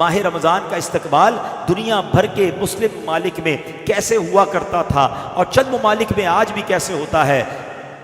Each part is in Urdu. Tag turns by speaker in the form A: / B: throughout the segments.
A: ماہ رمضان کا استقبال دنیا بھر کے مسلم ممالک میں کیسے ہوا کرتا تھا اور چند ممالک میں آج بھی کیسے ہوتا ہے۔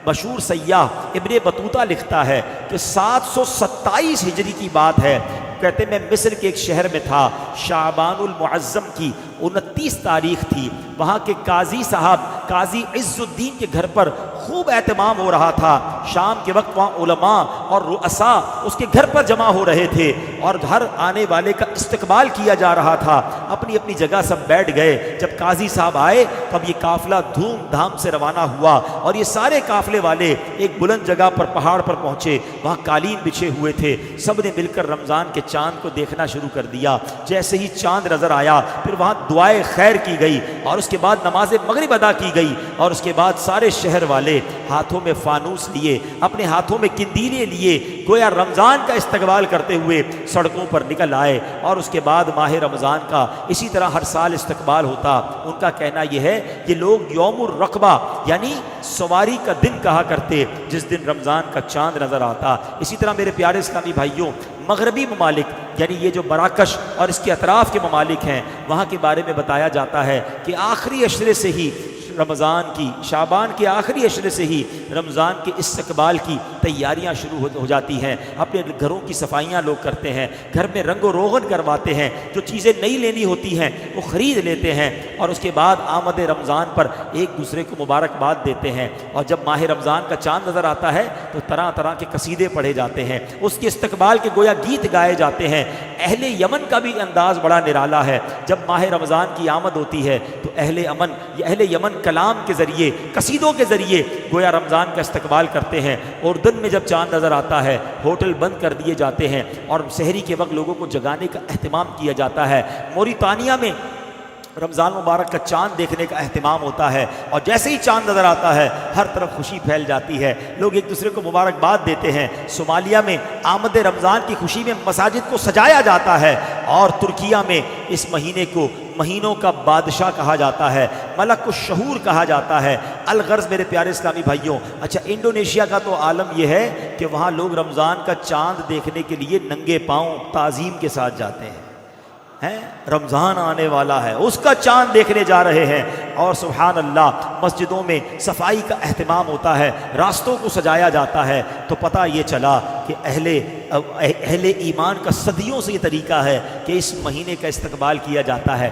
A: مشہور سیاح ابن بطوطہ لکھتا ہے کہ 727 ہجری کی بات ہے، کہتے میں مصر کے ایک شہر میں تھا، شعبان المعظم کی 29 تاریخ تھی، وہاں کے قاضی صاحب قاضی عز الدین کے گھر پر خوب اہتمام ہو رہا تھا۔ شام کے وقت وہاں علماء اور رؤساء اس کے گھر پر جمع ہو رہے تھے اور ہر آنے والے کا استقبال کیا جا رہا تھا۔ اپنی اپنی جگہ سب بیٹھ گئے۔ جب قاضی صاحب آئے تب یہ قافلہ دھوم دھام سے روانہ ہوا اور یہ سارے قافلے والے ایک بلند جگہ پر پہاڑ پر پہنچے، وہاں قالین بچھے ہوئے تھے۔ سب نے مل کر رمضان کے چاند کو دیکھنا شروع کر دیا۔ جیسے ہی چاند نظر آیا پھر وہاں دعائے خیر کی گئی اور اس کے بعد نماز مغرب ادا کی گئی اور اس کے بعد سارے شہر والے ہاتھوں میں فانوس لیے، اپنے ہاتھوں میں قندیلیں لیے، گویا رمضان کا استقبال کرتے ہوئے سڑکوں پر نکل آئے۔ اور اس کے بعد ماہ رمضان کا اسی طرح ہر سال استقبال ہوتا۔ ان کا کہنا یہ ہے کہ لوگ یوم الرقبہ یعنی سواری کا دن کہا کرتے جس دن رمضان کا چاند نظر آتا۔ اسی طرح میرے پیارے اسلامی بھائیوں، مغربی ممالک یعنی یہ جو مراکش اور اس کے اطراف کے ممالک ہیں، وہاں کے بارے میں بتایا جاتا ہے کہ آخری عشرے سے ہی رمضان کی، شعبان کے آخری عشرے سے ہی رمضان کے استقبال کی تیاریاں شروع ہو جاتی ہیں۔ اپنے گھروں کی صفائیاں لوگ کرتے ہیں، گھر میں رنگ و روغن کرواتے ہیں، جو چیزیں نئی لینی ہوتی ہیں وہ خرید لیتے ہیں اور اس کے بعد آمد رمضان پر ایک دوسرے کو مبارکباد دیتے ہیں۔ اور جب ماہ رمضان کا چاند نظر آتا ہے تو طرح طرح کے قصیدے پڑھے جاتے ہیں، اس کے استقبال کے گویا گیت گائے جاتے ہیں۔ اہل یمن کا بھی انداز بڑا نرالا ہے۔ جب ماہ رمضان کی آمد ہوتی ہے تو اہل یمن کلام کے ذریعے، قصیدوں کے ذریعے گویا رمضان کا استقبال کرتے ہیں۔ اردن میں جب چاند نظر آتا ہے ہوٹل بند کر دیے جاتے ہیں اور سحری کے وقت لوگوں کو جگانے کا اہتمام کیا جاتا ہے۔ موریتانیہ میں رمضان مبارک کا چاند دیکھنے کا اہتمام ہوتا ہے اور جیسے ہی چاند نظر آتا ہے ہر طرف خوشی پھیل جاتی ہے، لوگ ایک دوسرے کو مبارکباد دیتے ہیں۔ صومالیہ میں آمد رمضان کی خوشی میں مساجد کو سجایا جاتا ہے اور ترکیہ میں اس مہینے کو مہینوں کا بادشاہ کہا جاتا ہے، ملک الشہور کہا جاتا ہے۔ الغرض میرے پیارے اسلامی بھائیوں، اچھا انڈونیشیا کا تو عالم یہ ہے کہ وہاں لوگ رمضان کا چاند دیکھنے کے لیے ننگے پاؤں تعظیم کے ساتھ جاتے ہیں۔ رمضان آنے والا ہے، اس کا چاند دیکھنے جا رہے ہیں اور سبحان اللہ مسجدوں میں صفائی کا اہتمام ہوتا ہے، راستوں کو سجایا جاتا ہے۔ تو پتہ یہ چلا کہ اہل ایمان کا صدیوں سے یہ طریقہ ہے کہ اس مہینے کا استقبال کیا جاتا ہے۔